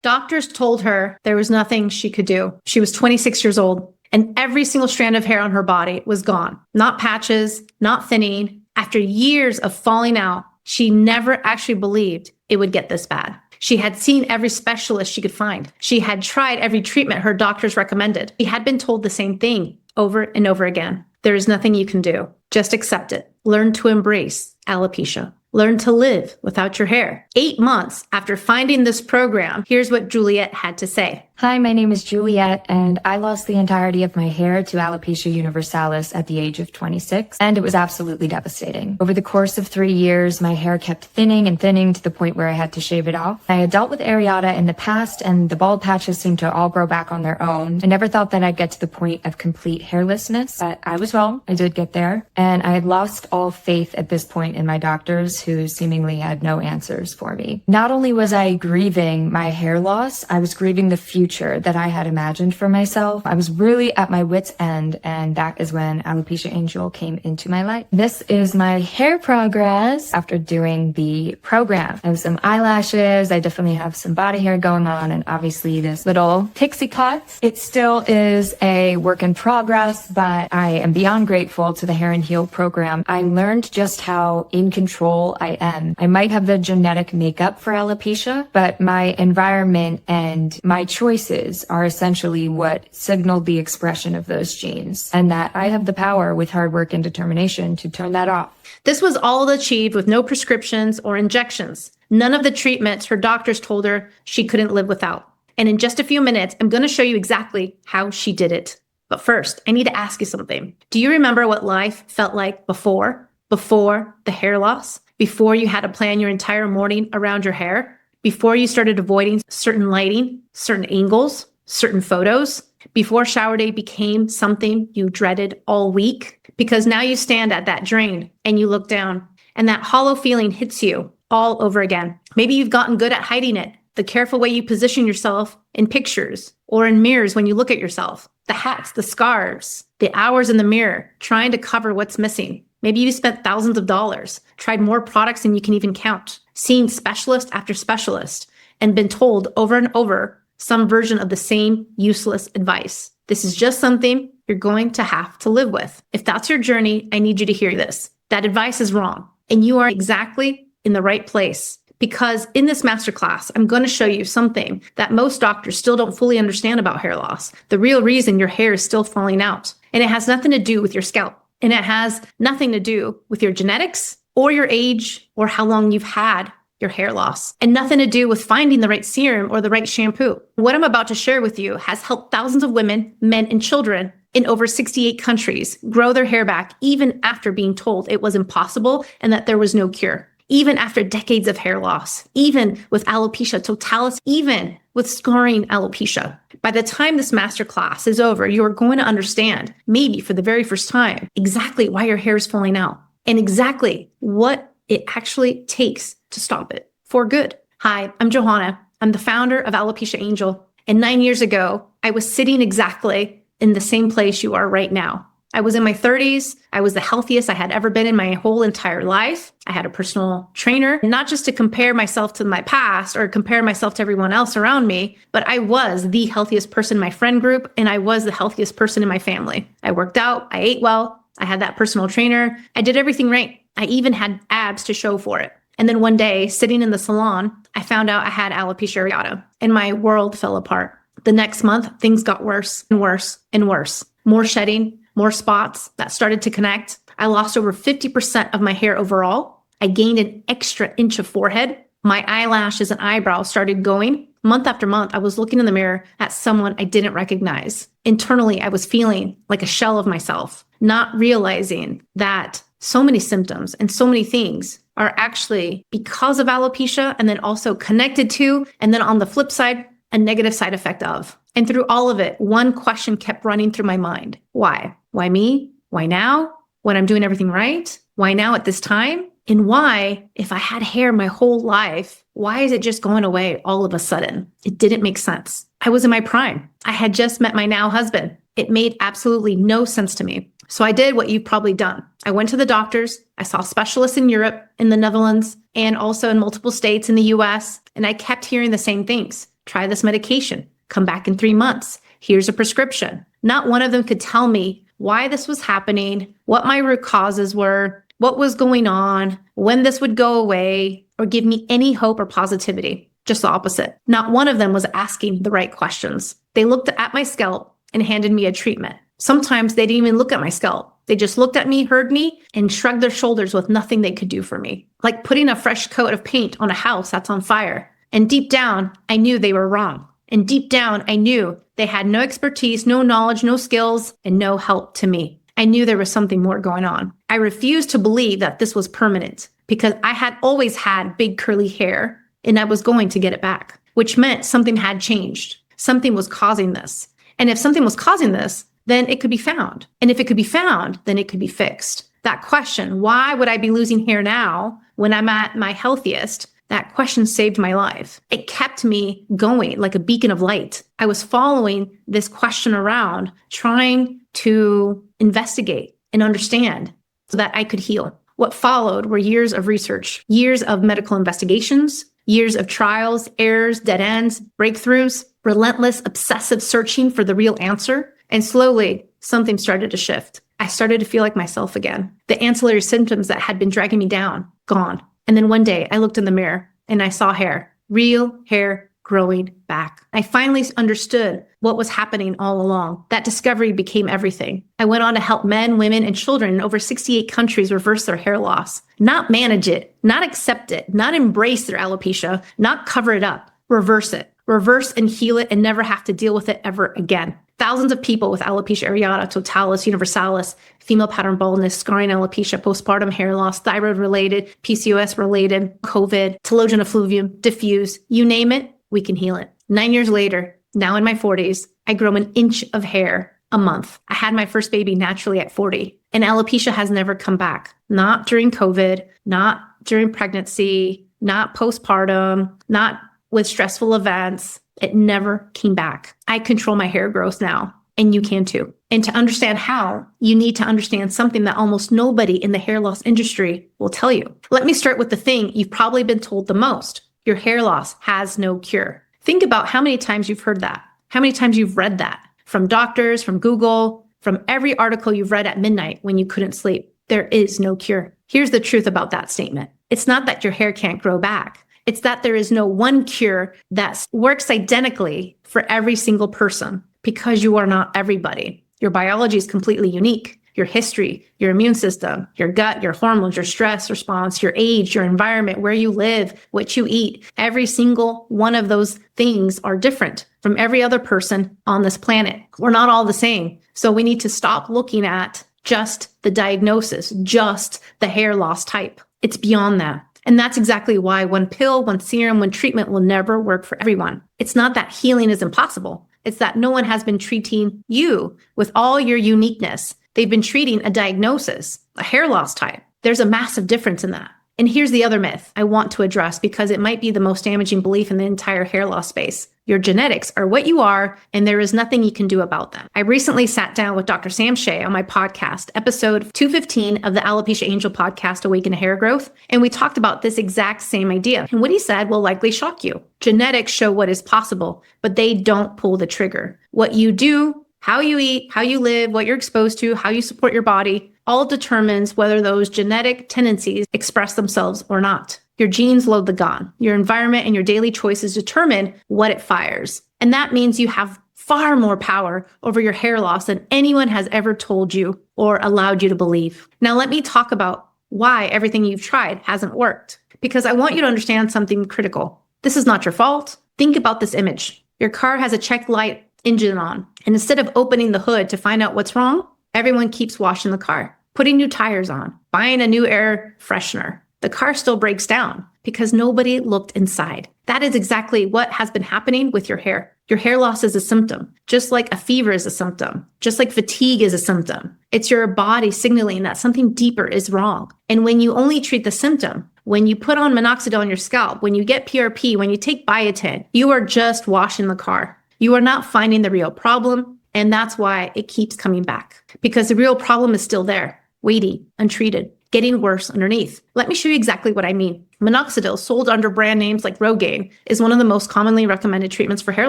Doctors told her there was nothing she could do. She was 26 years old, and every single strand of hair on her body was gone. Not patches, not thinning. After years of falling out, she never actually believed it would get this bad. She had seen every specialist she could find. She had tried every treatment her doctors recommended. She had been told the same thing over and over again. There is nothing you can do. Just accept it. Learn to embrace alopecia. Learn to live without your hair. 8 months after finding this program, here's what Juliet had to say. Hi, my name is Juliet, and I lost the entirety of my hair to alopecia universalis at the age of 26, and it was absolutely devastating. Over the course of 3 years, my hair kept thinning and thinning to the point where I had to shave it off. I had dealt with areata in the past, and the bald patches seemed to all grow back on their own. I never thought that I'd get to the point of complete hairlessness, but I was wrong. I did get there, and I had lost all faith at this point in my doctors, who seemingly had no answers for me. Not only was I grieving my hair loss, I was grieving the future that I had imagined for myself. I was really at my wit's end, and that is when Alopecia Angel came into my life. This is my hair progress after doing the program. I have some eyelashes, I definitely have some body hair going on, and obviously this little pixie cut. It still is a work in progress, but I am beyond grateful to the Hair and Heal program. I learned just how in control I am. I might have the genetic makeup for alopecia, but my environment and my choices are essentially what signaled the expression of those genes, and that I have the power with hard work and determination to turn that off. This was all achieved with no prescriptions or injections. None of the treatments her doctors told her she couldn't live without. And in just a few minutes, I'm going to show you exactly how she did it. But first, I need to ask you something. Do you remember what life felt like before the hair loss? Before you had to plan your entire morning around your hair? Before you started avoiding certain lighting, certain angles, certain photos? Before shower day became something you dreaded all week? Because now you stand at that drain and you look down and that hollow feeling hits you all over again. Maybe you've gotten good at hiding it. The careful way you position yourself in pictures or in mirrors when you look at yourself. The hats, the scarves, the hours in the mirror trying to cover what's missing. Maybe you spent thousands of dollars, tried more products than you can even count, seen specialist after specialist, and been told over and over some version of the same useless advice. This is just something you're going to have to live with. If that's your journey, I need you to hear this. That advice is wrong, and you are exactly in the right place. Because in this masterclass, I'm going to show you something that most doctors still don't fully understand about hair loss. The real reason your hair is still falling out. And it has nothing to do with your scalp. And it has nothing to do with your genetics or your age or how long you've had your hair loss, and nothing to do with finding the right serum or the right shampoo. What I'm about to share with you has helped thousands of women, men, and children in over 68 countries grow their hair back even after being told it was impossible and that there was no cure. Even after decades of hair loss, even with alopecia totalis, even with scarring alopecia. By the time this masterclass is over, you are going to understand, maybe for the very first time, exactly why your hair is falling out and exactly what it actually takes to stop it for good. Hi, I'm Johanna. I'm the founder of Alopecia Angel. And 9 years ago, I was sitting exactly in the same place you are right now. I was in my 30s. I was the healthiest I had ever been in my whole entire life. I had a personal trainer, not just to compare myself to my past or compare myself to everyone else around me, but I was the healthiest person in my friend group, and I was the healthiest person in my family. I worked out, I ate well, I had that personal trainer, I did everything right. I even had abs to show for it. And then one day, sitting in the salon, I found out I had alopecia areata, and my world fell apart. The next month, things got worse and worse and worse. More shedding, more spots that started to connect. I lost over 50% of my hair overall. I gained an extra inch of forehead. My eyelashes and eyebrows started going. Month after month, I was looking in the mirror at someone I didn't recognize. Internally, I was feeling like a shell of myself, not realizing that so many symptoms and so many things are actually because of alopecia, and then also connected to, and then on the flip side, a negative side effect of. And through all of it, one question kept running through my mind. Why? Why me? Why now? When I'm doing everything right? Why now at this time? And why, if I had hair my whole life, why is it just going away all of a sudden? It didn't make sense. I was in my prime. I had just met my now husband. It made absolutely no sense to me. So I did what you've probably done. I went to the doctors. I saw specialists in Europe, in the Netherlands, and also in multiple states in the US. And I kept hearing the same things. Try this medication. Come back in 3 months. Here's a prescription. Not one of them could tell me why this was happening, what my root causes were, what was going on, when this would go away, or give me any hope or positivity. Just the opposite. Not one of them was asking the right questions. They looked at my scalp and handed me a treatment. Sometimes they didn't even look at my scalp. They just looked at me, heard me, and shrugged their shoulders with nothing they could do for me. Like putting a fresh coat of paint on a house that's on fire. And deep down, I knew they were wrong. And deep down, I knew they had no expertise, no knowledge, no skills, and no help to me. I knew there was something more going on. I refused to believe that this was permanent because I had always had big curly hair and I was going to get it back, which meant something had changed. Something was causing this. And if something was causing this, then it could be found. And if it could be found, then it could be fixed. That question, why would I be losing hair now when I'm at my healthiest? That question saved my life. It kept me going like a beacon of light. I was following this question around, trying to investigate and understand so that I could heal. What followed were years of research, years of medical investigations, years of trials, errors, dead ends, breakthroughs, relentless, obsessive searching for the real answer. And slowly, something started to shift. I started to feel like myself again. The ancillary symptoms that had been dragging me down, gone. And then one day I looked in the mirror and I saw hair, real hair growing back. I finally understood what was happening all along. That discovery became everything. I went on to help men, women, and children in over 68 countries reverse their hair loss, not manage it, not accept it, not embrace their alopecia, not cover it up, reverse it, reverse and heal it and never have to deal with it ever again. Thousands of people with alopecia areata, totalis, universalis, female pattern baldness, scarring alopecia, postpartum hair loss, thyroid-related, PCOS-related, COVID, telogen effluvium, diffuse, you name it, we can heal it. 9 years later, now in my 40s, I grow an inch of hair a month. I had my first baby naturally at 40, and alopecia has never come back. Not during COVID, not during pregnancy, not postpartum, not with stressful events. It never came back. I control my hair growth now, and you can too. And to understand how, you need to understand something that almost nobody in the hair loss industry will tell you. Let me start with the thing you've probably been told the most. Your hair loss has no cure. Think about how many times you've heard that, how many times you've read that from doctors, from Google, from every article you've read at midnight when you couldn't sleep. There is no cure. Here's the truth about that statement. It's not that your hair can't grow back. It's that there is no one cure that works identically for every single person because you are not everybody. Your biology is completely unique. Your history, your immune system, your gut, your hormones, your stress response, your age, your environment, where you live, what you eat. Every single one of those things are different from every other person on this planet. We're not all the same. So we need to stop looking at just the diagnosis, just the hair loss type. It's beyond that. And that's exactly why one pill, one serum, one treatment will never work for everyone. It's not that healing is impossible. It's that no one has been treating you with all your uniqueness. They've been treating a diagnosis, a hair loss type. There's a massive difference in that. And here's the other myth I want to address because it might be the most damaging belief in the entire hair loss space. Your genetics are what you are, and there is nothing you can do about them. I recently sat down with Dr. Sam 𝐶𝐭 on my podcast, episode 215 of the Alopecia Angel podcast, Awaken Hair Growth, and we talked about this exact same idea. And what he said will likely shock you. Genetics show what is possible, but they don't pull the trigger. What you do, how you eat, how you live, what you're exposed to, how you support your body, all determines whether those genetic tendencies express themselves or not. Your genes load the gun. Your environment and your daily choices determine what it fires. And that means you have far more power over your hair loss than anyone has ever told you or allowed you to believe. Now, let me talk about why everything you've tried hasn't worked, because I want you to understand something critical. This is not your fault. Think about this image. Your car has a check light engine on, and instead of opening the hood to find out what's wrong, everyone keeps washing the car, putting new tires on, buying a new air freshener. The car still breaks down because nobody looked inside. That is exactly what has been happening with your hair. Your hair loss is a symptom, just like a fever is a symptom, just like fatigue is a symptom. It's your body signaling that something deeper is wrong. And when you only treat the symptom, when you put on minoxidil on your scalp, when you get PRP, when you take biotin, you are just washing the car. You are not finding the real problem. And that's why it keeps coming back, because the real problem is still there, waiting, untreated, getting worse underneath. Let me show you exactly what I mean. Minoxidil, sold under brand names like Rogaine, is one of the most commonly recommended treatments for hair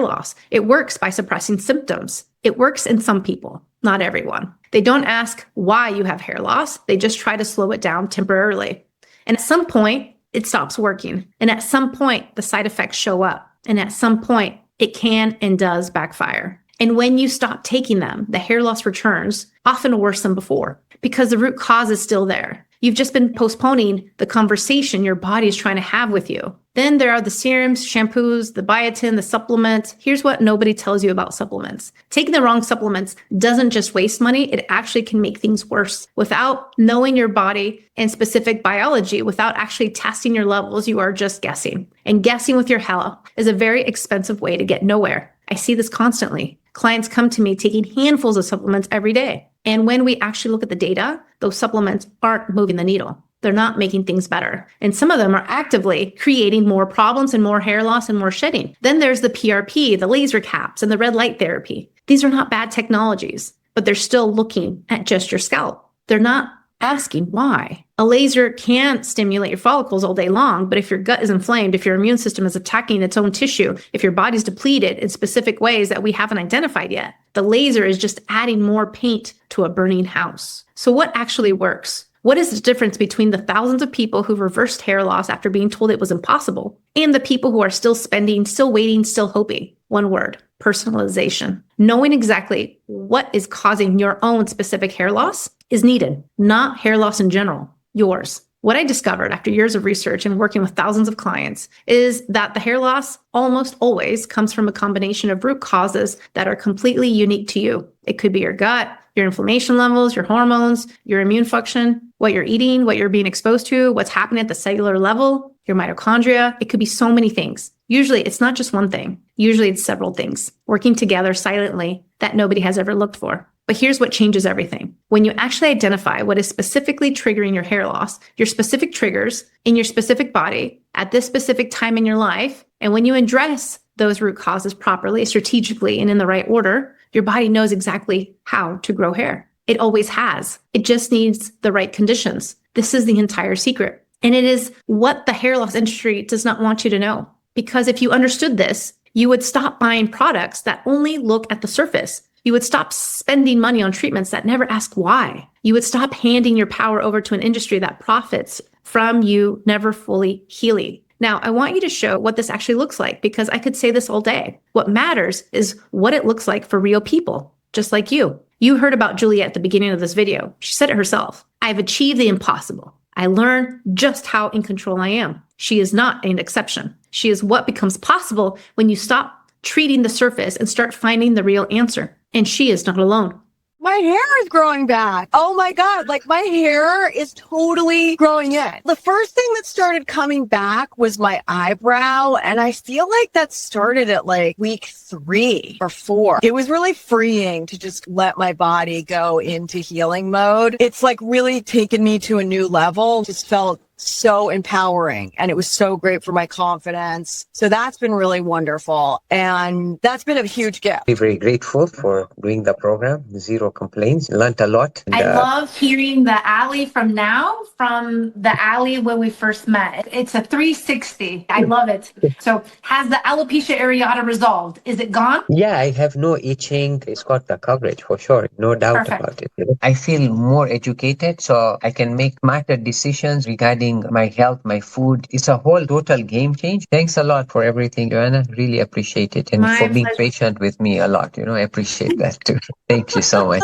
loss. It works by suppressing symptoms. It works in some people, not everyone. They don't ask why you have hair loss. They just try to slow it down temporarily. And at some point, it stops working. And at some point, the side effects show up. And at some point, it can and does backfire. And when you stop taking them, the hair loss returns, often worse than before, because the root cause is still there. You've just been postponing the conversation your body is trying to have with you. Then there are the serums, shampoos, the biotin, the supplements. Here's what nobody tells you about supplements. Taking the wrong supplements doesn't just waste money, it actually can make things worse. Without knowing your body and specific biology, without actually testing your levels, you are just guessing. And guessing with your health is a very expensive way to get nowhere. I see this constantly. Clients come to me taking handfuls of supplements every day. And when we actually look at the data, those supplements aren't moving the needle. They're not making things better. And some of them are actively creating more problems and more hair loss and more shedding. Then there's the PRP, the laser caps, and the red light therapy. These are not bad technologies, but they're still looking at just your scalp. They're not asking why. A laser can stimulate your follicles all day long, but if your gut is inflamed, if your immune system is attacking its own tissue, if your body's depleted in specific ways that we haven't identified yet, the laser is just adding more paint to a burning house. So what actually works? What is the difference between the thousands of people who reversed hair loss after being told it was impossible and the people who are still spending, still waiting, still hoping? One word: personalization. Knowing exactly what is causing your own specific hair loss is needed, not hair loss in general, yours. What I discovered after years of research and working with thousands of clients is that the hair loss almost always comes from a combination of root causes that are completely unique to you. It could be your gut, your inflammation levels, your hormones, your immune function, what you're eating, what you're being exposed to, what's happening at the cellular level, your mitochondria. It could be so many things. Usually it's not just one thing. Usually it's several things working together silently that nobody has ever looked for. But here's what changes everything. When you actually identify what is specifically triggering your hair loss, your specific triggers in your specific body at this specific time in your life, and when you address those root causes properly, strategically, and in the right order, your body knows exactly how to grow hair. It always has. It just needs the right conditions. This is the entire secret. And it is what the hair loss industry does not want you to know. Because if you understood this, you would stop buying products that only look at the surface. You would stop spending money on treatments that never ask why. You would stop handing your power over to an industry that profits from you never fully healing. Now, I want you to show what this actually looks like, because I could say this all day. What matters is what it looks like for real people, just like you. You heard about Juliet at the beginning of this video. She said it herself. I've achieved the impossible. I learned just how in control I am. She is not an exception. She is what becomes possible when you stop treating the surface and start finding the real answer. And she is not alone. My hair is growing back. Oh my God. Like my hair is totally growing in. The first thing that started coming back was my eyebrow. And I feel like that started at like week 3 or 4. It was really freeing to just let my body go into healing mode. It's like really taken me to a new level. Just felt so empowering, and it was so great for my confidence. So that's been really wonderful, and that's been a huge gift. We're very grateful for doing the program. Zero complaints. Learned a lot. I love hearing the AlA from now, from the AlA when we first met. It's a 360. I love it. So has the alopecia areata resolved? Is it gone? Yeah, I have no itching. It's got the coverage for sure. No doubt about it. I feel more educated, so I can make smarter decisions regarding my health, my food. It's a whole total game change. Thanks a lot for everything, Joanna. Really appreciate it. And for being patient with me a lot. I appreciate that too. Thank you so much.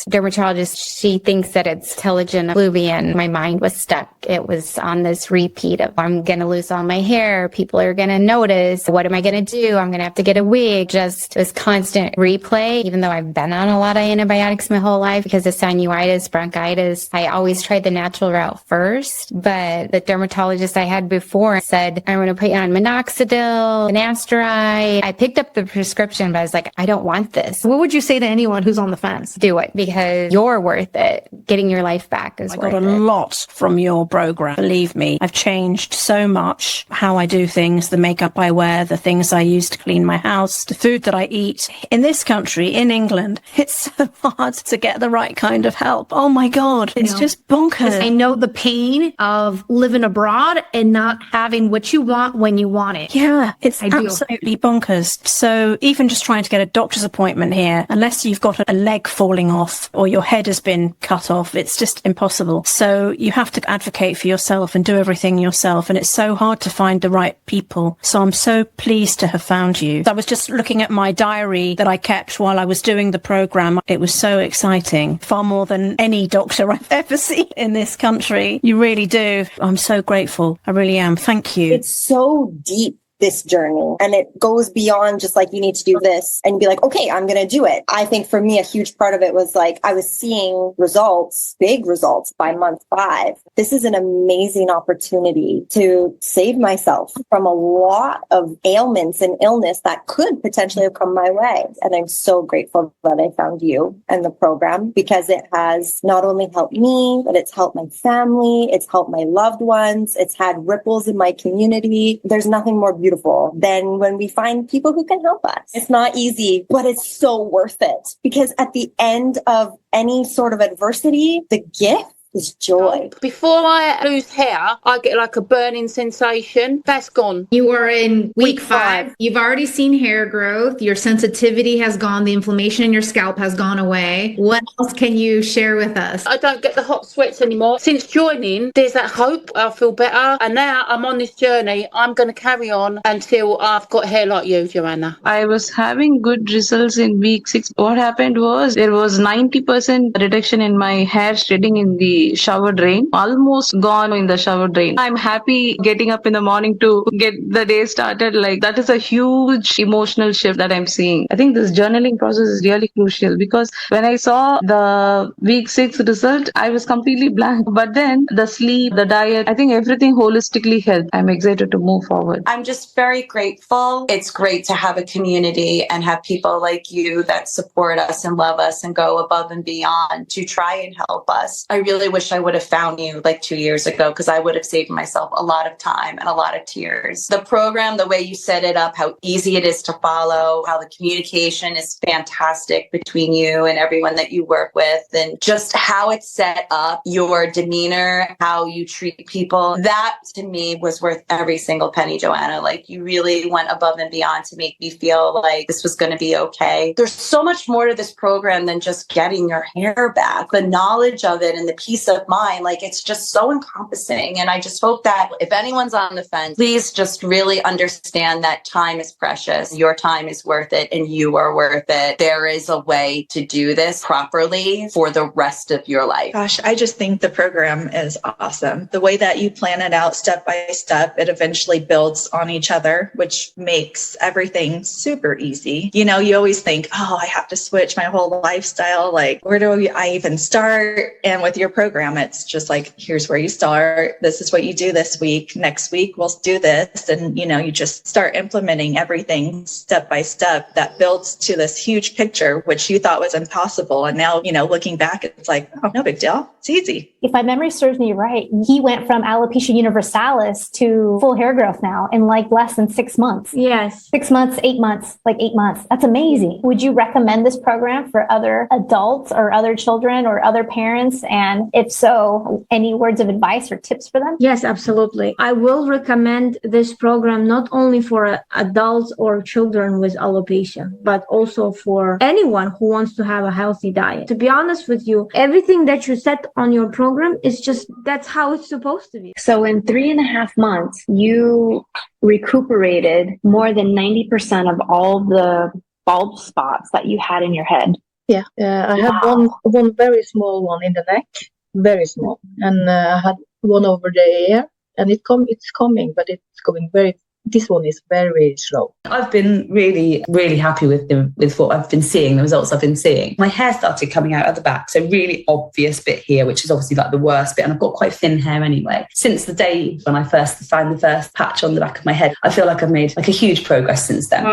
Dermatologist, she thinks that it's 𝐃𝐨𝐧'𝐭. My mind was stuck. It was on this repeat of, I'm going to lose all my hair. People are going to notice. What am I going to do? I'm going to have to get a wig. Just this constant replay. Even though I've been on a lot of antibiotics my whole life because of sinusitis, bronchitis, I always tried the natural route first. But the dermatologist I had before said, I'm going to put you on minoxidil, finasteride. I picked up the prescription, but I was like, I don't want this. What would you say to anyone who's on the fence? Do it, because you're worth it. Getting your life back is worth it. I got a lot from your program. Believe me, I've changed so much. How I do things, the makeup I wear, the things I use to clean my house, the food that I eat. In this country, in England, it's so hard to get the right kind of help. Oh my God, it's just bonkers. I know the pain of of living abroad and not having what you want when you want it. Yeah, it's Ideal. absolutely bonkers. So even just trying to get a doctor's appointment here, unless you've got a leg falling off or your head has been cut off, it's just impossible. So you have to advocate for yourself and do everything yourself. And it's so hard to find the right people. So I'm so pleased to have found you. I was just looking at my diary that I kept while I was doing the program. It was so exciting, far more than any doctor I've ever seen in this country. You really do. I'm so grateful. I really am. Thank you. It's so deep, this journey, and it goes beyond just like, you need to do this and be like, okay, I'm going to do it. I think for me, a huge part of it was like, I was seeing results, big results by month 5. This is an amazing opportunity to save myself from a lot of ailments and illness that could potentially have come my way. And I'm so grateful that I found you and the program, because it has not only helped me, but it's helped my family. It's helped my loved ones. It's had ripples in my community. There's nothing more beautiful than when we find people who can help us. It's not easy, but it's so worth it, because at the end of any sort of adversity, the gift is joy. Before I lose hair, I get like a burning sensation. That's gone. You are in week Week 5. 5. You've already seen hair growth. Your sensitivity has gone. The inflammation in your scalp has gone away. What else can you share with us? I don't get the hot sweats anymore. Since joining, there's that hope. I feel better. And now I'm on this journey. I'm going to carry on until I've got hair like you, Joanna. I was having good results in week 6. What happened was there was 90% reduction in my hair shedding in the shower drain, almost gone in the shower drain. I'm happy getting up in the morning to get the day started. Like, that is a huge emotional shift that I'm seeing. I think this journaling process is really crucial, because when I saw the week 6 result, I was completely blank. But then the sleep, the diet, I think everything holistically helped. I'm excited to move forward. I'm just very grateful. It's great to have a community and have people like you that support us and love us and go above and beyond to try and help us. I really wish I would have found you like 2 years ago, because I would have saved myself a lot of time and a lot of tears. The program, the way you set it up, how easy it is to follow, how the communication is fantastic between you and everyone that you work with, and just how it's set up, your demeanor, how you treat people. That to me was worth every single penny, Joanna. Like, you really went above and beyond to make me feel like this was going to be okay. There's so much more to this program than just getting your hair back. The knowledge of it and the peace of mind, like, it's just so encompassing. And I just hope that if anyone's on the fence, please just really understand that time is precious. Your time is worth it, and you are worth it. There is a way to do this properly for the rest of your life. Gosh, I just think the program is awesome. The way that you plan it out step by step, it eventually builds on each other, which makes everything super easy. You know, you always think, oh, I have to switch my whole lifestyle. Like, where do I even start? And with your program, it's just like, here's where you start. This is what you do this week. Next week, we'll do this. And, you know, you just start implementing everything step by step that builds to this huge picture, which you thought was impossible. And now, you know, looking back, it's like, oh, no big deal. It's easy. If my memory serves me right, he went from alopecia universalis to full hair growth now in like less than 6 months. Yes. 6 months, 8 months, like 8 months. That's amazing. Would you recommend this program for other adults or other children or other parents? And if so, any words of advice or tips for them? Yes, absolutely. I will recommend this program not only for adults or children with alopecia, but also for anyone who wants to have a healthy diet. To be honest with you, everything that you set on your program is just, that's how it's supposed to be. So in 3.5 months, you recuperated more than 90% of all the bald spots that you had in your head. Yeah, I had one very small one in the neck, very small, and I had one over the ear, and it's coming, but it's going very. This one is very slow. I've been really, really happy with what I've been seeing, the results I've been seeing. My hair started coming out at the back, so really obvious bit here, which is obviously like the worst bit, and I've got quite thin hair anyway. Since the day when I first found the first patch on the back of my head, I feel like I've made like a huge progress since then.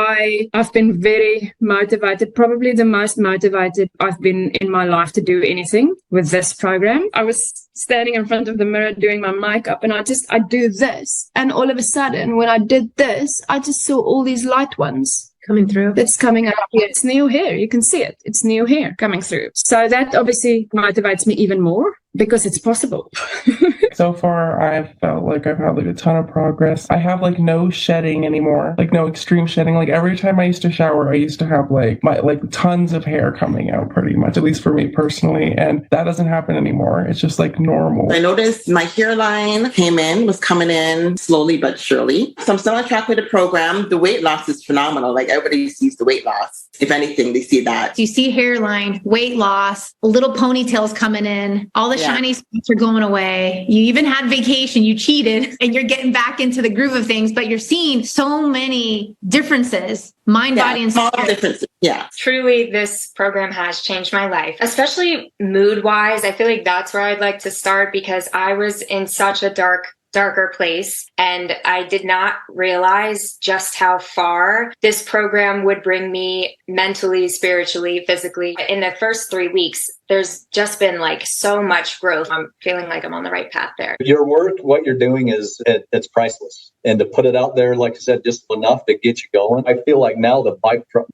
I've been very motivated, probably the most motivated I've been in my life to do anything with this program. I was standing in front of the mirror doing my makeup, and I do this, and all of a sudden when I did this, I just saw all these light ones coming through. It's coming up here. It's new hair. You can see it. It's new hair coming through. So that obviously motivates me even more because it's possible. So far, I've felt like I've had like a ton of progress. I have like no shedding anymore, like no extreme shedding. Like every time I used to shower, I used to have like tons of hair coming out pretty much, at least for me personally. And that doesn't happen anymore. It's just like normal. I noticed my hairline was coming in slowly but surely. So I'm still on track with the program. The weight loss is phenomenal. Like everybody sees the weight loss. If anything, they see that. You see hairline, weight loss, little ponytails coming in, all the shiny spots are going away. You even had vacation, you cheated, and you're getting back into the groove of things, but you're seeing so many differences, mind, body, and spirit. Differences. Yeah. Truly, this program has changed my life, especially mood-wise. I feel like that's where I'd like to start because I was in such a darker place. And I did not realize just how far this program would bring me mentally, spiritually, physically. In the first 3 weeks, there's just been like so much growth. I'm feeling like I'm on the right path there. Your work, what you're doing it's priceless. And to put it out there, like I said, just enough to get you going. I feel like now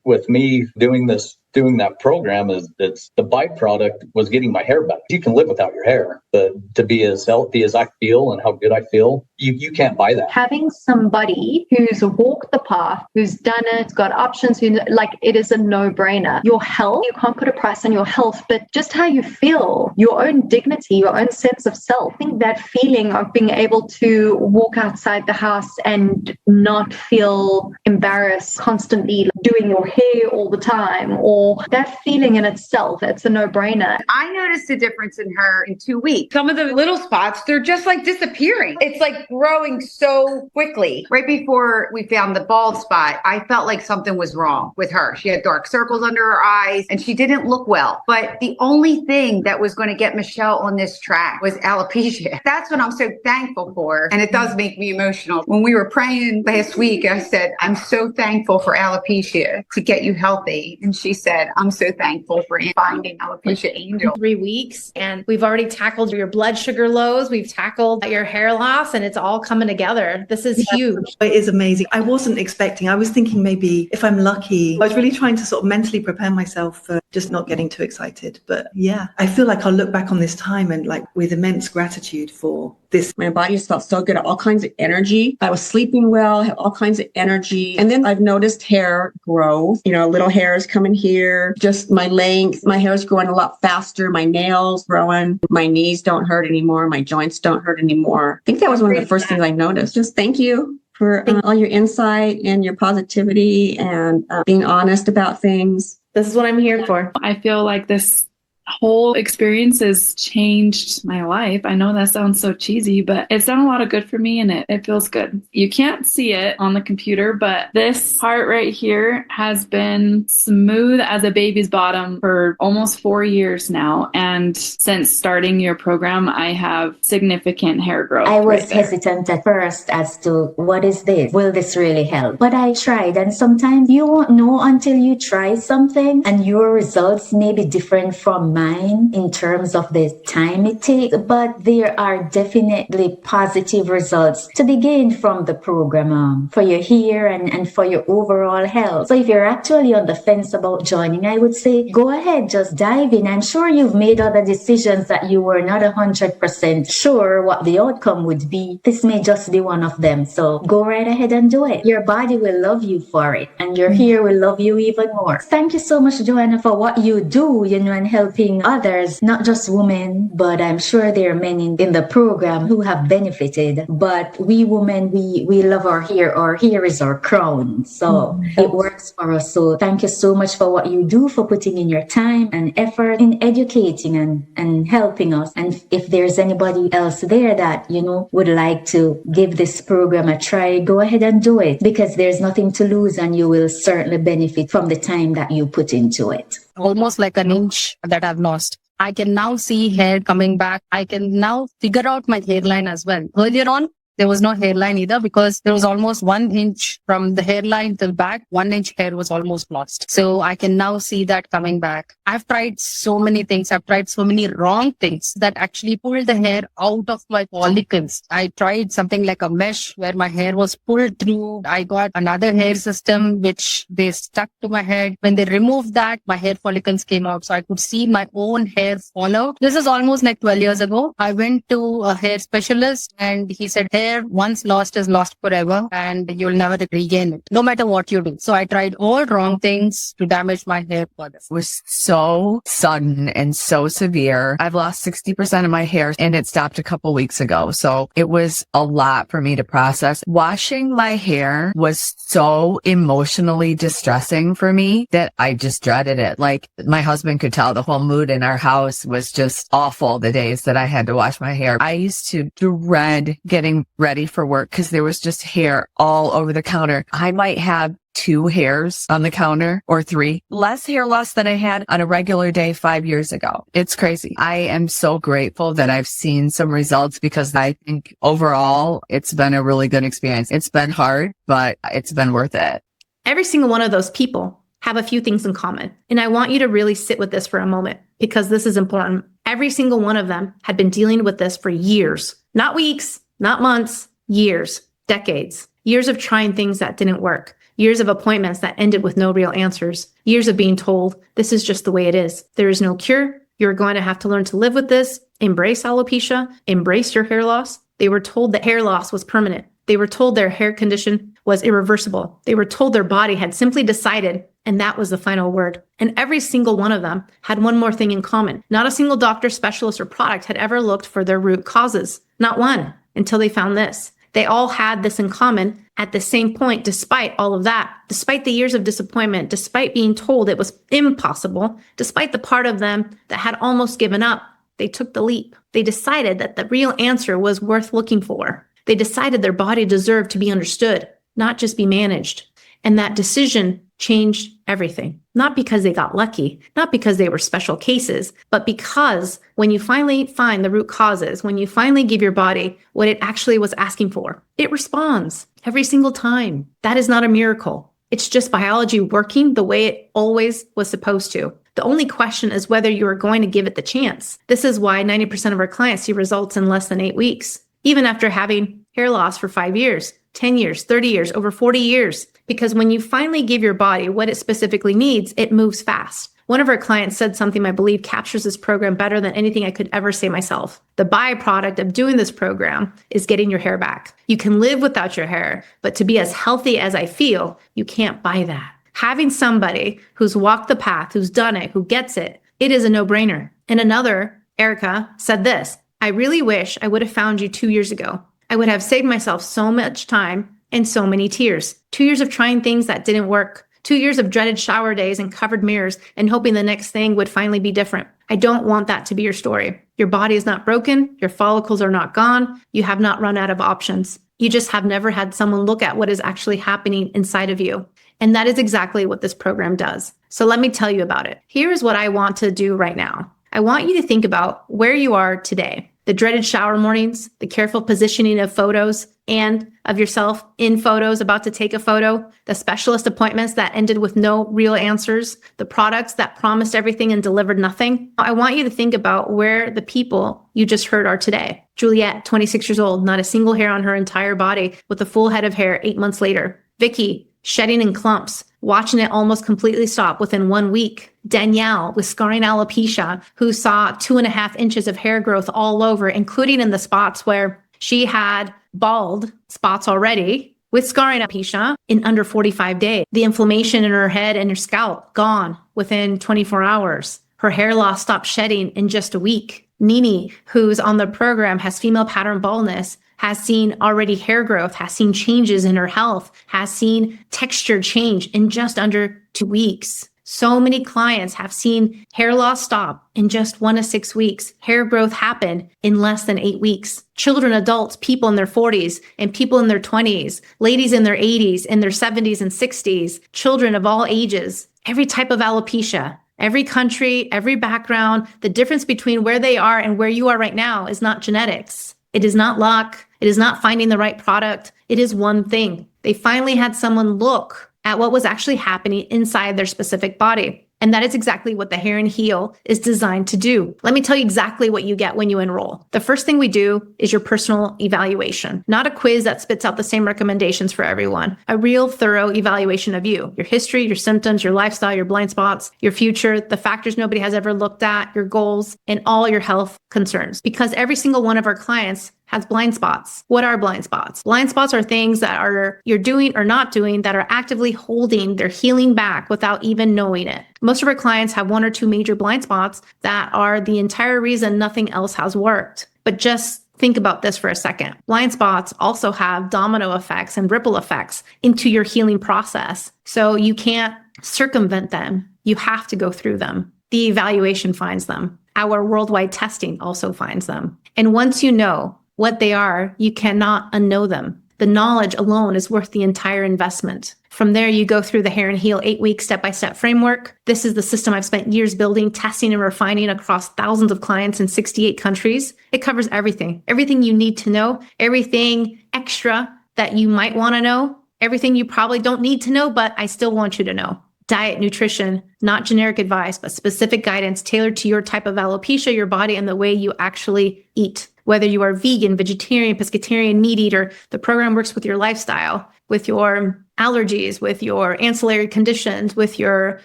with me doing that program it's the byproduct was getting my hair back. You can live without your hair, but to be as healthy as I feel and how good I feel, you can't buy that. Having somebody who's walked the path, who's done it, got options, it is a no-brainer. Your health, you can't put a price on your health, but just how you feel, your own dignity, your own sense of self. I think that feeling of being able to walk outside the house and not feel embarrassed constantly doing your hair all the time, or that feeling in itself, it's a no-brainer. I noticed a difference in her in 2 weeks. Some of the little spots, they're just like disappearing. It's like growing so quickly. Right before we found the bald spot, I felt like something was wrong with her. She had dark circles under her eyes and she didn't look well. But the only thing that was going to get Michelle on this track was alopecia. That's what I'm so thankful for. And it does make me emotional. When we were praying last week, I said, I'm so thankful for alopecia to get you healthy. And she said, I'm so thankful for finding Alopecia Angel. 3 weeks, and we've already tackled your blood sugar lows. We've tackled your hair loss, and it's all coming together. This is huge. It is amazing. I wasn't expecting. I was thinking maybe if I'm lucky. I was really trying to sort of mentally prepare myself for just not getting too excited. But yeah, I feel like I'll look back on this time and like with immense gratitude for this. My body just felt so good, all kinds of energy. I was sleeping well, had all kinds of energy. And then I've noticed hair grow, little hairs coming here, just my length, my hair is growing a lot faster. My nails growing, my knees don't hurt anymore. My joints don't hurt anymore. I think that was one of the first things I noticed. Just thank you for all your insight and your positivity and being honest about things. This is what I'm here for. I feel like this whole experience has changed my life. I know that sounds so cheesy, but it's done a lot of good for me and it feels good. You can't see it on the computer, but this part right here has been smooth as a baby's bottom for almost 4 years now. And since starting your program, I have significant hair growth. I was hesitant at first as to what is this? Will this really help? But I tried, and sometimes you won't know until you try something, and your results may be different from mine in terms of the time it takes, but there are definitely positive results to be gained from the program for your hair and for your overall health. So if you're actually on the fence about joining, I would say go ahead, just dive in. I'm sure you've made other decisions that you were not 100% sure what the outcome would be. This may just be one of them. So go right ahead and do it. Your body will love you for it, and your hair will love you even more. Thank you so much, Joanna, for what you do, and helping others, not just women, but I'm sure there are many in the program who have benefited. But we women, we love our hair. Our hair is our crown. So it works for us. So thank you so much for what you do, for putting in your time and effort in educating and helping us. And if there's anybody else there that, would like to give this program a try, go ahead and do it, because there's nothing to lose and you will certainly benefit from the time that you put into it. Almost like an inch that I've lost. I can now see hair coming back. I can now figure out my hairline as well. Earlier on, There was no hairline either because there was almost 1 inch from the hairline to the back. 1 inch hair was almost lost. So I can now see that coming back. I've tried so many things. I've tried so many wrong things that actually pulled the hair out of my follicles. I tried something like a mesh where my hair was pulled through. I got another hair system which they stuck to my head. When they removed that, my hair follicles came out. So I could see my own hair fall out. This is almost like 12 years ago. I went to a hair specialist and he said, hair once lost is lost forever and you'll never regain it, no matter what you do. So I tried all wrong things to damage my hair further. It was so sudden and so severe. I've lost 60% of my hair and it stopped a couple weeks ago. So it was a lot for me to process. Washing my hair was so emotionally distressing for me that I just dreaded it. Like my husband could tell the whole mood in our house was just awful the days that I had to wash my hair. I used to dread getting ready for work because there was just hair all over the counter. I might have 2 hairs on the counter or 3. Less hair loss than I had on a regular day 5 years ago. It's crazy. I am so grateful that I've seen some results because I think overall it's been a really good experience. It's been hard, but it's been worth it. Every single one of those people have a few things in common. And I want you to really sit with this for a moment because this is important. Every single one of them had been dealing with this for years, not weeks, not months, years, decades, years of trying things that didn't work, years of appointments that ended with no real answers, years of being told, this is just the way it is. There is no cure. You're going to have to learn to live with this, embrace alopecia, embrace your hair loss. They were told that hair loss was permanent. They were told their hair condition was irreversible. They were told their body had simply decided, and that was the final word. And every single one of them had one more thing in common. Not a single doctor, specialist, or product had ever looked for their root causes. Not one, until they found this. They all had this in common at the same point, despite all of that, despite the years of disappointment, despite being told it was impossible, despite the part of them that had almost given up. They took the leap. They decided that the real answer was worth looking for. They decided their body deserved to be understood, not just be managed. And that decision changed everything. Not because they got lucky, not because they were special cases, but because when you finally find the root causes, when you finally give your body what it actually was asking for, it responds every single time. That is not a miracle. It's just biology working the way it always was supposed to. The only question is whether you are going to give it the chance. This is why 90% of our clients see results in less than 8 weeks, even after having hair loss for 5 years, 10 years, 30 years, over 40 years. Because when you finally give your body what it specifically needs, it moves fast. One of our clients said something I believe captures this program better than anything I could ever say myself. The byproduct of doing this program is getting your hair back. You can live without your hair, but to be as healthy as I feel, you can't buy that. Having somebody who's walked the path, who's done it, who gets it, it is a no-brainer. And another, Erica, said this, I really wish I would have found you 2 years ago. I would have saved myself so much time and so many tears. 2 years of trying things that didn't work. 2 years of dreaded shower days and covered mirrors and hoping the next thing would finally be different. I don't want that to be your story. Your body is not broken. Your follicles are not gone. You have not run out of options. You just have never had someone look at what is actually happening inside of you. And that is exactly what this program does. So let me tell you about it. Here is what I want to do right now. I want you to think about where you are today. The dreaded shower mornings, the careful positioning of photos and of yourself in photos, about to take a photo, the specialist appointments that ended with no real answers, the products that promised everything and delivered nothing. I want you to think about where the people you just heard are today. Juliet, 26 years old, not a single hair on her entire body with a full head of hair 8 months later. Vicky, shedding in clumps, watching it almost completely stop within 1 week. Danielle with scarring alopecia, who saw 2.5 inches of hair growth all over, including in the spots where she had bald spots already, with scarring alopecia in under 45 days. The inflammation in her head and her scalp gone within 24 hours. Her hair loss stopped shedding in just a week. Nini, who's on the program, has female pattern baldness, has seen already hair growth, has seen changes in her health, has seen texture change in just under 2 weeks. So many clients have seen hair loss stop in just 1 to 6 weeks. Hair growth happen in less than 8 weeks. Children, adults, people in their 40s and people in their 20s, ladies in their 80s, in their 70s and 60s, children of all ages, every type of alopecia, every country, every background. The difference between where they are and where you are right now is not genetics. It is not luck. It is not finding the right product. It is one thing. They finally had someone look at what was actually happening inside their specific body. And that is exactly what the Hair and Heal is designed to do. Let me tell you exactly what you get when you enroll. The first thing we do is your personal evaluation, not a quiz that spits out the same recommendations for everyone. A real thorough evaluation of you, your history, your symptoms, your lifestyle, your blind spots, your future, the factors nobody has ever looked at, your goals, and all your health concerns. Because every single one of our clients has blind spots. What are blind spots? Blind spots are things that you're doing or not doing that are actively holding their healing back without even knowing it. Most of our clients have one or two major blind spots that are the entire reason nothing else has worked. But just think about this for a second. Blind spots also have domino effects and ripple effects into your healing process. So you can't circumvent them. You have to go through them. The evaluation finds them. Our worldwide testing also finds them. And once you know what they are, you cannot unknow them. The knowledge alone is worth the entire investment. From there, you go through the Hair and Heal 8-week step-by-step framework. This is the system I've spent years building, testing, and refining across thousands of clients in 68 countries. It covers everything you need to know, everything extra that you might want to know, everything you probably don't need to know, but I still want you to know. Diet, nutrition, not generic advice, but specific guidance tailored to your type of alopecia, your body, and the way you actually eat. Whether you are vegan, vegetarian, pescatarian, meat eater, the program works with your lifestyle, with your allergies, with your ancillary conditions, with your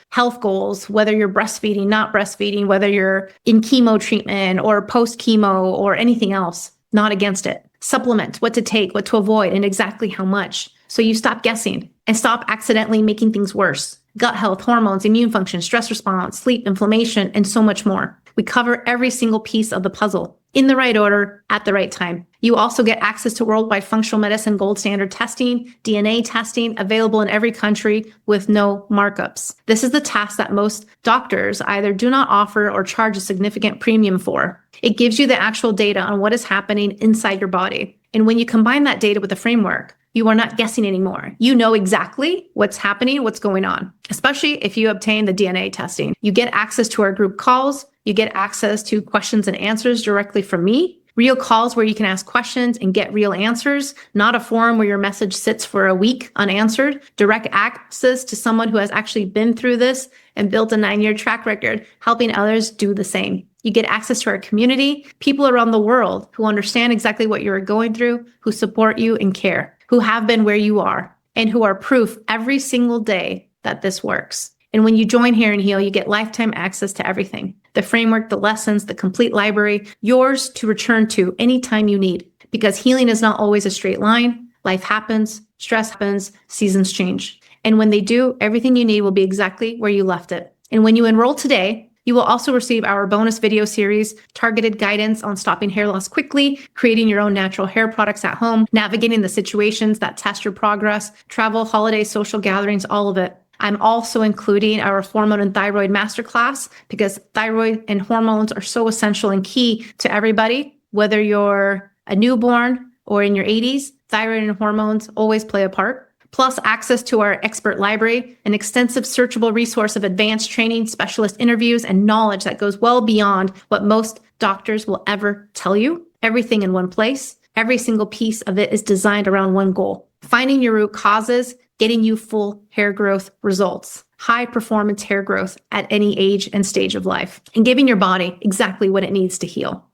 health goals, whether you're breastfeeding, not breastfeeding, whether you're in chemo treatment or post-chemo or anything else, not against it. Supplement, what to take, what to avoid, and exactly how much. So you stop guessing and stop accidentally making things worse. Gut health, hormones, immune function, stress response, sleep, inflammation, and so much more. We cover every single piece of the puzzle in the right order at the right time. You also get access to worldwide functional medicine gold standard testing, DNA testing available in every country with no markups. This is the task that most doctors either do not offer or charge a significant premium for. It gives you the actual data on what is happening inside your body. And when you combine that data with the framework, you are not guessing anymore. You know exactly what's happening, what's going on, especially if you obtain the DNA testing. You get access to our group calls. You get access to questions and answers directly from me. Real calls where you can ask questions and get real answers, not a forum where your message sits for a week unanswered. Direct access to someone who has actually been through this and built a 9-year track record, helping others do the same. You get access to our community, people around the world who understand exactly what you're going through, who support you and care, who have been where you are, and who are proof every single day that this works. And when you join Hair and Heal, you get lifetime access to everything. The framework, the lessons, the complete library, yours to return to anytime you need. Because healing is not always a straight line. Life happens, stress happens, seasons change. And when they do, everything you need will be exactly where you left it. And when you enroll today, you will also receive our bonus video series, targeted guidance on stopping hair loss quickly, creating your own natural hair products at home, navigating the situations that test your progress, travel, holidays, social gatherings, all of it. I'm also including our hormone and thyroid masterclass because thyroid and hormones are so essential and key to everybody, whether you're a newborn or in your 80s, thyroid and hormones always play a part. Plus access to our expert library, an extensive searchable resource of advanced training, specialist interviews, and knowledge that goes well beyond what most doctors will ever tell you. Everything in one place. Every single piece of it is designed around one goal: finding your root causes, getting you full hair growth results, high performance hair growth at any age and stage of life, and giving your body exactly what it needs to heal.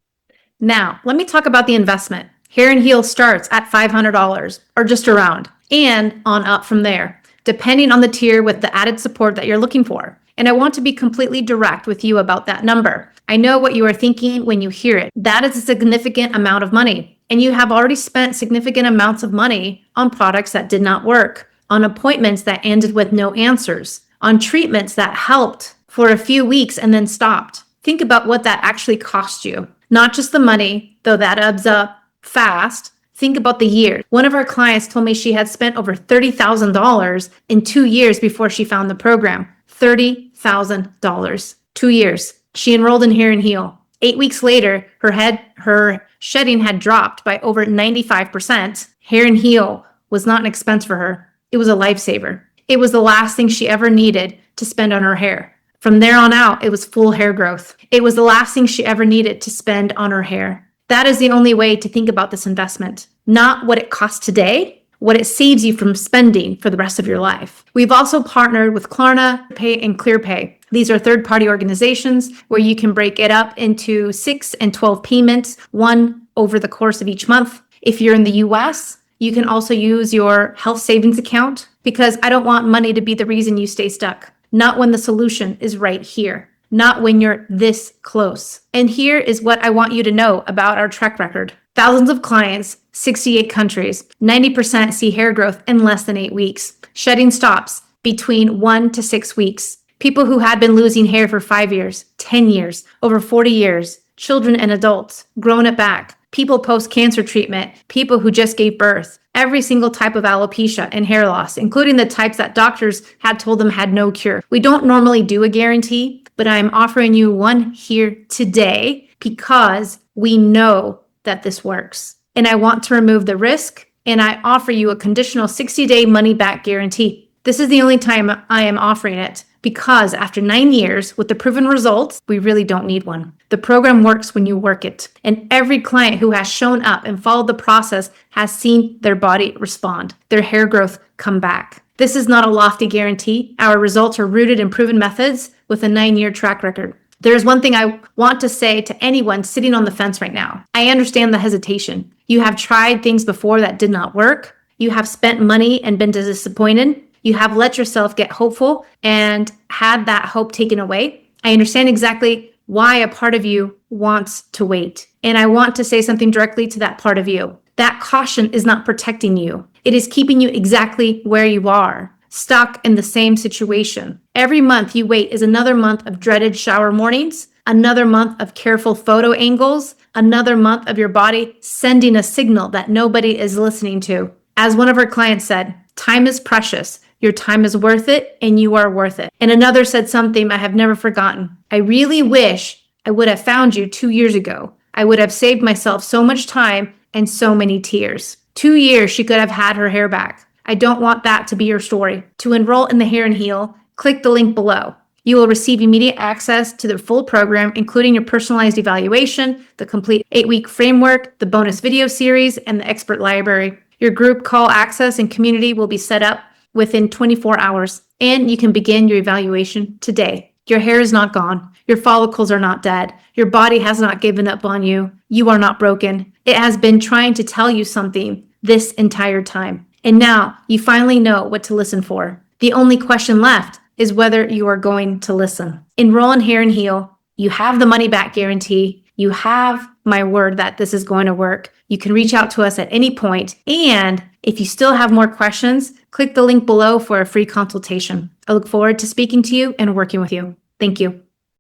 Now, let me talk about the investment. Hair and Heal starts at $500 or just around, and on up from there, depending on the tier with the added support that you're looking for. And I want to be completely direct with you about that number. I know what you are thinking when you hear it. That is a significant amount of money, and you have already spent significant amounts of money on products that did not work, on appointments that ended with no answers, on treatments that helped for a few weeks and then stopped. Think about what that actually cost you. Not just the money, though that adds up fast. Think about the years. One of our clients told me she had spent over $30,000 in 2 years before she found the program. $30,000. 2 years. She enrolled in Hair and Heal. 8 weeks later, her shedding had dropped by over 95%. Hair and Heal was not an expense for her. It was a lifesaver. It was the last thing she ever needed to spend on her hair. From there on out, it was full hair growth. It was the last thing she ever needed to spend on her hair. That is the only way to think about this investment, not what it costs today, what it saves you from spending for the rest of your life. We've also partnered with Klarna Pay and ClearPay. These are third-party organizations where you can break it up into 6 and 12 payments, one over the course of each month. If you're in the US, you can also use your health savings account, because I don't want money to be the reason you stay stuck. Not when the solution is right here, not when you're this close. And here is what I want you to know about our track record. Thousands of clients, 68 countries, 90% see hair growth in less than 8 weeks. Shedding stops between 1 to 6 weeks. People who had been losing hair for 5 years, 10 years, over 40 years, children and adults, grown it back. People post-cancer treatment, people who just gave birth, every single type of alopecia and hair loss, including the types that doctors had told them had no cure. We don't normally do a guarantee, but I'm offering you one here today because we know that this works. And I want to remove the risk, and I offer you a conditional 60-day money-back guarantee. This is the only time I am offering it, because after 9 years with the proven results, we really don't need one. The program works when you work it. And every client who has shown up and followed the process has seen their body respond, their hair growth come back. This is not a lofty guarantee. Our results are rooted in proven methods with a 9-year track record. There is one thing I want to say to anyone sitting on the fence right now. I understand the hesitation. You have tried things before that did not work. You have spent money and been disappointed. You have let yourself get hopeful and had that hope taken away. I understand exactly why a part of you wants to wait. And I want to say something directly to that part of you. That caution is not protecting you. It is keeping you exactly where you are, stuck in the same situation. Every month you wait is another month of dreaded shower mornings, another month of careful photo angles, another month of your body sending a signal that nobody is listening to. As one of our clients said, time is precious. Your time is worth it, and you are worth it. And another said something I have never forgotten. I really wish I would have found you 2 years ago. I would have saved myself so much time and so many tears. 2 years she could have had her hair back. I don't want that to be your story. To enroll in the Hair and Heal, click the link below. You will receive immediate access to the full program, including your personalized evaluation, the complete 8-week framework, the bonus video series, and the expert library. Your group call access and community will be set up within 24 hours, and you can begin your evaluation today. Your hair is not gone. Your follicles are not dead. Your body has not given up on you. You are not broken. It has been trying to tell you something this entire time. And now you finally know what to listen for. The only question left is whether you are going to listen. Enroll in Hair and Heal. You have the money back guarantee. You have my word that this is going to work. You can reach out to us at any point. And if you still have more questions, click the link below for a free consultation. I look forward to speaking to you and working with you. Thank you.